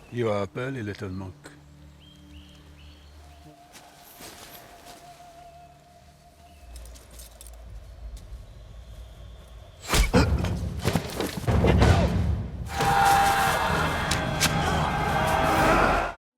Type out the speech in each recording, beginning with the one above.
You are a burly little monk.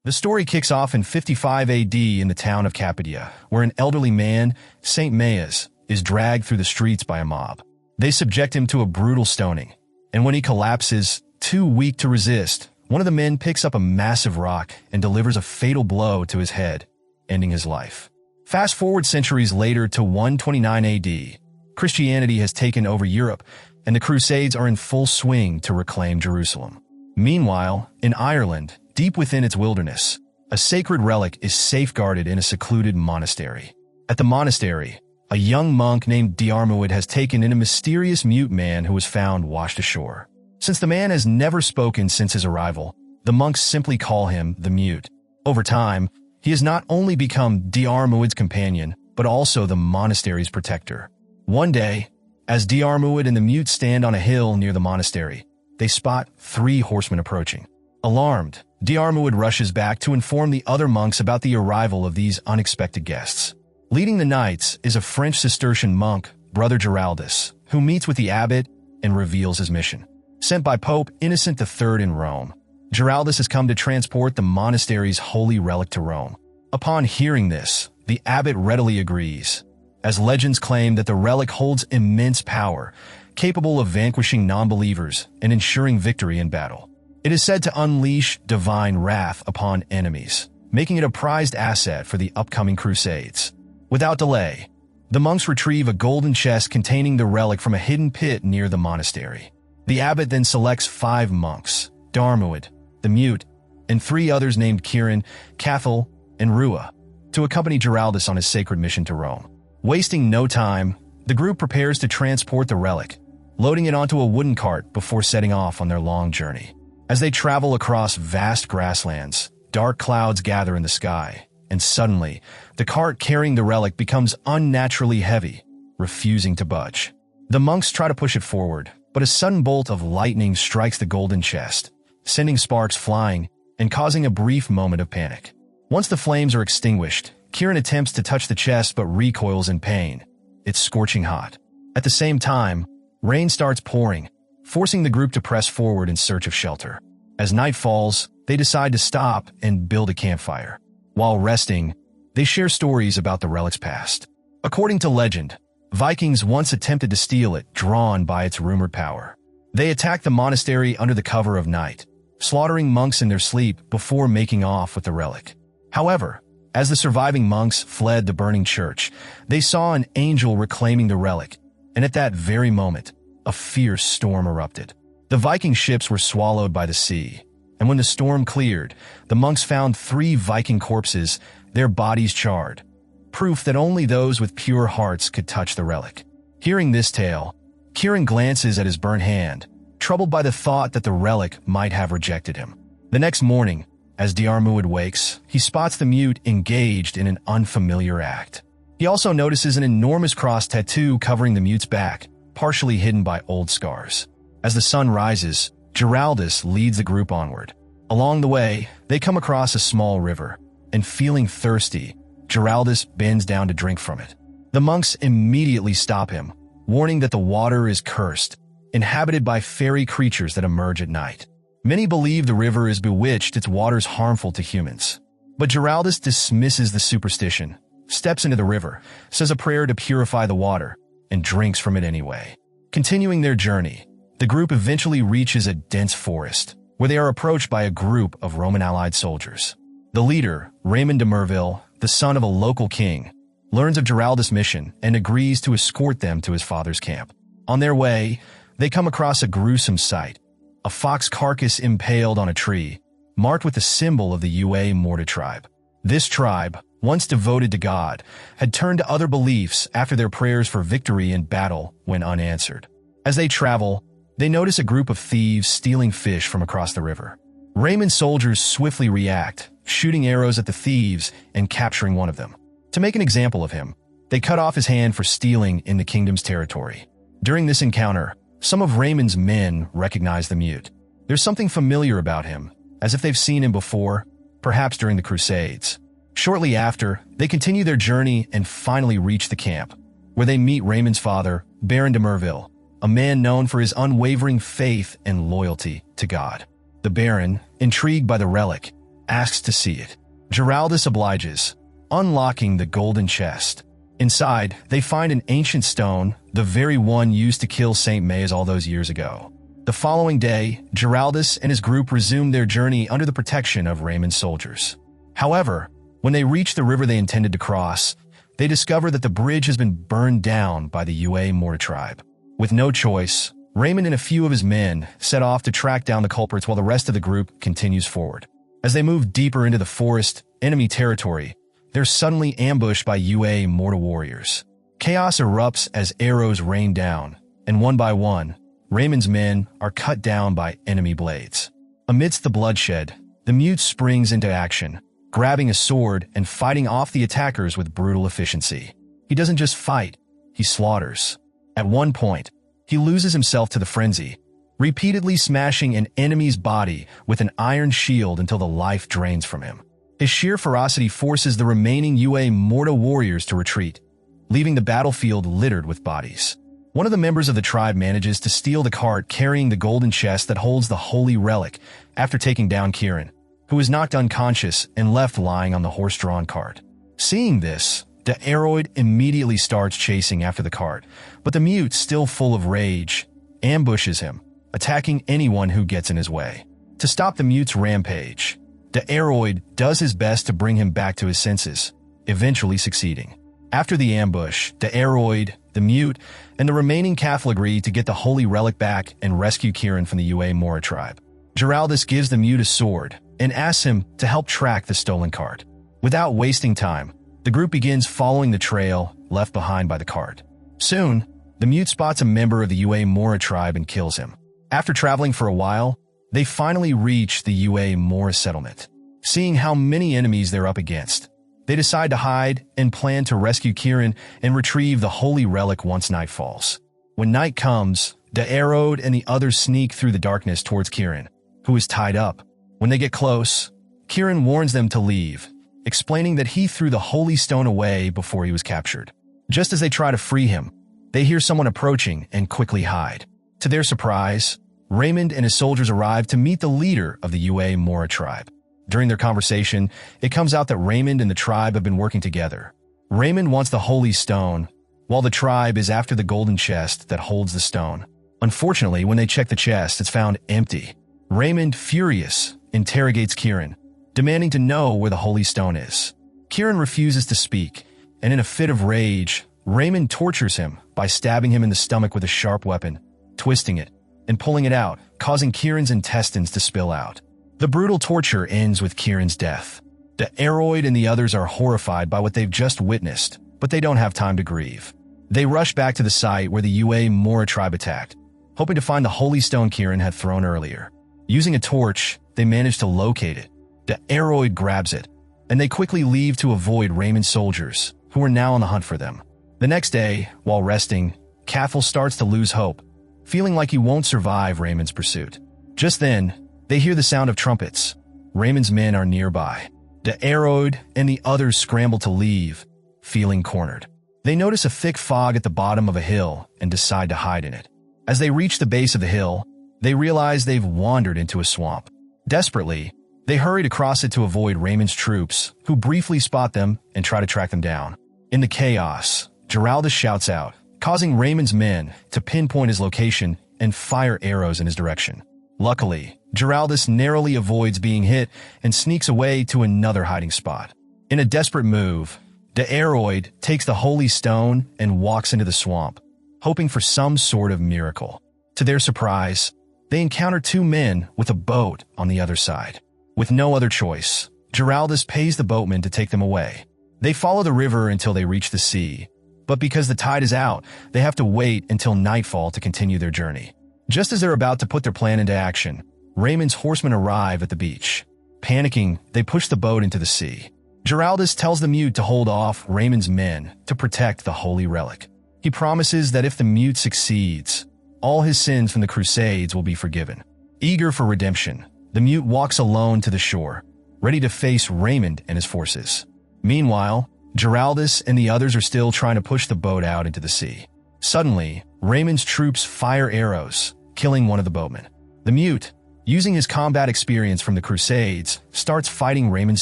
The story kicks off in 55 AD in the town of Cappadia, where an elderly man, Saint Mathias, is dragged through the streets by a mob. They subject him to a brutal stoning, and when he collapses, too weak to resist, one of the men picks up a massive rock and delivers a fatal blow to his head, ending his life. Fast forward centuries later to 129 AD, Christianity has taken over Europe, and the Crusades are in full swing to reclaim Jerusalem. Meanwhile, in Ireland, deep within its wilderness, a sacred relic is safeguarded in a secluded monastery. At the monastery, a young monk named Diarmuid has taken in a mysterious mute man who was found washed ashore. Since the man has never spoken since his arrival, the monks simply call him the Mute. Over time, he has not only become Diarmuid's companion, but also the monastery's protector. One day, as Diarmuid and the Mute stand on a hill near the monastery, they spot 3 horsemen approaching. Alarmed, Diarmuid rushes back to inform the other monks about the arrival of these unexpected guests. Leading the knights is a French Cistercian monk, Brother Giraldus, who meets with the abbot and reveals his mission. Sent by Pope Innocent III in Rome, Giraldus has come to transport the monastery's holy relic to Rome. Upon hearing this, the abbot readily agrees, as legends claim that the relic holds immense power, capable of vanquishing non-believers and ensuring victory in battle. It is said to unleash divine wrath upon enemies, making it a prized asset for the upcoming Crusades. Without delay, the monks retrieve a golden chest containing the relic from a hidden pit near the monastery. The abbot then selects 5 monks, Diarmuid, the Mute, and 3 others named Kieran, Cathal, and Rua, to accompany Giraldus on his sacred mission to Rome. Wasting no time, the group prepares to transport the relic, loading it onto a wooden cart before setting off on their long journey. As they travel across vast grasslands, dark clouds gather in the sky, and suddenly, the cart carrying the relic becomes unnaturally heavy, refusing to budge. The monks try to push it forward, but a sudden bolt of lightning strikes the golden chest, sending sparks flying and causing a brief moment of panic. Once the flames are extinguished, Kieran attempts to touch the chest but recoils in pain. It's scorching hot. At the same time, rain starts pouring, forcing the group to press forward in search of shelter. As night falls, they decide to stop and build a campfire. While resting, they share stories about the relic's past. According to legend, Vikings once attempted to steal it, drawn by its rumored power. They attacked the monastery under the cover of night, slaughtering monks in their sleep before making off with the relic. However, as the surviving monks fled the burning church, they saw an angel reclaiming the relic, and at that very moment, a fierce storm erupted. The Viking ships were swallowed by the sea, and when the storm cleared, the monks found 3 Viking corpses, their bodies charred. Proof that only those with pure hearts could touch the relic. Hearing this tale, Kieran glances at his burnt hand, troubled by the thought that the relic might have rejected him. The next morning, as Diarmuid wakes, he spots the Mute engaged in an unfamiliar act. He also notices an enormous cross tattoo covering the Mute's back, partially hidden by old scars. As the sun rises, Giraldus leads the group onward. Along the way, they come across a small river, and feeling thirsty, Giraldus bends down to drink from it. The monks immediately stop him, warning that the water is cursed, inhabited by fairy creatures that emerge at night. Many believe the river is bewitched, its waters harmful to humans. But Giraldus dismisses the superstition, steps into the river, says a prayer to purify the water, and drinks from it anyway. Continuing their journey, the group eventually reaches a dense forest, where they are approached by a group of Roman allied soldiers. The leader, Raymond de Merville, the son of a local king, learns of Giraldus' mission and agrees to escort them to his father's camp. On their way, they come across a gruesome sight, a fox carcass impaled on a tree, marked with the symbol of the Ua Morta tribe. This tribe, once devoted to God, had turned to other beliefs after their prayers for victory in battle went unanswered. As they travel, they notice a group of thieves stealing fish from across the river. Raymond's soldiers swiftly react, shooting arrows at the thieves and capturing one of them. To make an example of him, they cut off his hand for stealing in the kingdom's territory. During this encounter, some of Raymond's men recognize the Mute. There's something familiar about him, as if they've seen him before, perhaps during the Crusades. Shortly after, they continue their journey and finally reach the camp, where they meet Raymond's father, Baron de Merville, a man known for his unwavering faith and loyalty to God. The Baron, intrigued by the relic, asks to see it. Giraldus obliges, unlocking the golden chest. Inside, they find an ancient stone, the very one used to kill Saint Maes all those years ago. The following day, Giraldus and his group resumed their journey under the protection of Raymond's soldiers. However, when they reach the river they intended to cross, they discover that the bridge has been burned down by the Morta tribe. With no choice, Raymond and a few of his men set off to track down the culprits while the rest of the group continues forward. As they move deeper into the forest, enemy territory, they're suddenly ambushed by Morta warriors. Chaos erupts as arrows rain down, and one by one, Raymond's men are cut down by enemy blades. Amidst the bloodshed, the mute springs into action, grabbing a sword and fighting off the attackers with brutal efficiency. He doesn't just fight, he slaughters. At one point, he loses himself to the frenzy, repeatedly smashing an enemy's body with an iron shield until the life drains from him. His sheer ferocity forces the remaining Morta warriors to retreat, leaving the battlefield littered with bodies. One of the members of the tribe manages to steal the cart carrying the golden chest that holds the holy relic after taking down Kieran, who is knocked unconscious and left lying on the horse-drawn cart. Seeing this, the Aeroid immediately starts chasing after the cart, but the mute, still full of rage, ambushes him, attacking anyone who gets in his way. To stop the mute's rampage, the Aeroid does his best to bring him back to his senses, eventually succeeding. After the ambush, the Aeroid, the mute, and the remaining Cathal agree to get the holy relic back and rescue Kieran from the Morta tribe. Giraldus gives the mute a sword and asks him to help track the stolen cart. Without wasting time, the group begins following the trail left behind by the cart. Soon, the mute spots a member of the Morta tribe and kills him. After traveling for a while, they finally reach the Morta settlement. Seeing how many enemies they're up against, they decide to hide and plan to rescue Kieran and retrieve the holy relic once night falls. When night comes, the Aeroid and the others sneak through the darkness towards Kieran, who is tied up. When they get close, Kieran warns them to leave, explaining that he threw the holy stone away before he was captured. Just as they try to free him, they hear someone approaching and quickly hide. To their surprise, Raymond and his soldiers arrive to meet the leader of the Morta tribe. During their conversation, it comes out that Raymond and the tribe have been working together. Raymond wants the holy stone, while the tribe is after the golden chest that holds the stone. Unfortunately, when they check the chest, it's found empty. Raymond, furious, interrogates Kieran, demanding to know where the holy stone is. Kieran refuses to speak, and in a fit of rage, Raymond tortures him by stabbing him in the stomach with a sharp weapon, twisting it, and pulling it out, causing Kieran's intestines to spill out. The brutal torture ends with Kieran's death. The Aeroid and the others are horrified by what they've just witnessed, but they don't have time to grieve. They rush back to the site where the Morta tribe attacked, hoping to find the holy stone Kieran had thrown earlier. Using a torch, they manage to locate it. The Aeroid grabs it, and they quickly leave to avoid Raymond's soldiers, who are now on the hunt for them. The next day, while resting, Cathal starts to lose hope, feeling like he won't survive Raymond's pursuit. Just then, they hear the sound of trumpets. Raymond's men are nearby. The Aeroid and the others scramble to leave, feeling cornered. They notice a thick fog at the bottom of a hill and decide to hide in it. As they reach the base of the hill, they realize they've wandered into a swamp. Desperately, they hurried across it to avoid Raymond's troops, who briefly spot them and try to track them down. In the chaos, Giraldus shouts out, causing Raymond's men to pinpoint his location and fire arrows in his direction. Luckily, Giraldus narrowly avoids being hit and sneaks away to another hiding spot. In a desperate move, the Aeroid takes the holy stone and walks into the swamp, hoping for some sort of miracle. To their surprise, they encounter two men with a boat on the other side. With no other choice, Giraldus pays the boatmen to take them away. They follow the river until they reach the sea, but because the tide is out, they have to wait until nightfall to continue their journey. Just as they're about to put their plan into action, Raymond's horsemen arrive at the beach. Panicking, they push the boat into the sea. Giraldus tells the mute to hold off Raymond's men to protect the holy relic. He promises that if the mute succeeds, all his sins from the Crusades will be forgiven. Eager for redemption, The mute walks alone to the shore, ready to face Raymond and his forces. Meanwhile, Giraldus and the others are still trying to push the boat out into the sea. Suddenly, Raymond's troops fire arrows, killing one of the boatmen. The mute, using his combat experience from the Crusades, starts fighting Raymond's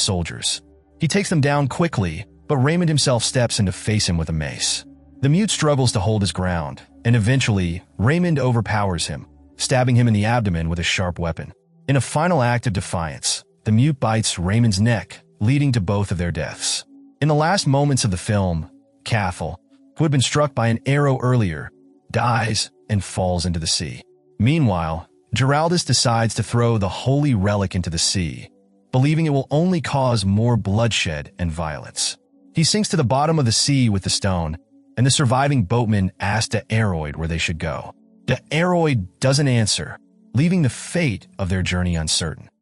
soldiers. He takes them down quickly, but Raymond himself steps in to face him with a mace. The mute struggles to hold his ground, and eventually, Raymond overpowers him, stabbing him in the abdomen with a sharp weapon. In a final act of defiance, the mute bites Raymond's neck, leading to both of their deaths. In the last moments of the film, Cathal, who had been struck by an arrow earlier, dies and falls into the sea. Meanwhile, Giraldus decides to throw the holy relic into the sea, believing it will only cause more bloodshed and violence. He sinks to the bottom of the sea with the stone, and the surviving boatmen ask the Aeroid where they should go. The Aeroid doesn't answer, leaving the fate of their journey uncertain.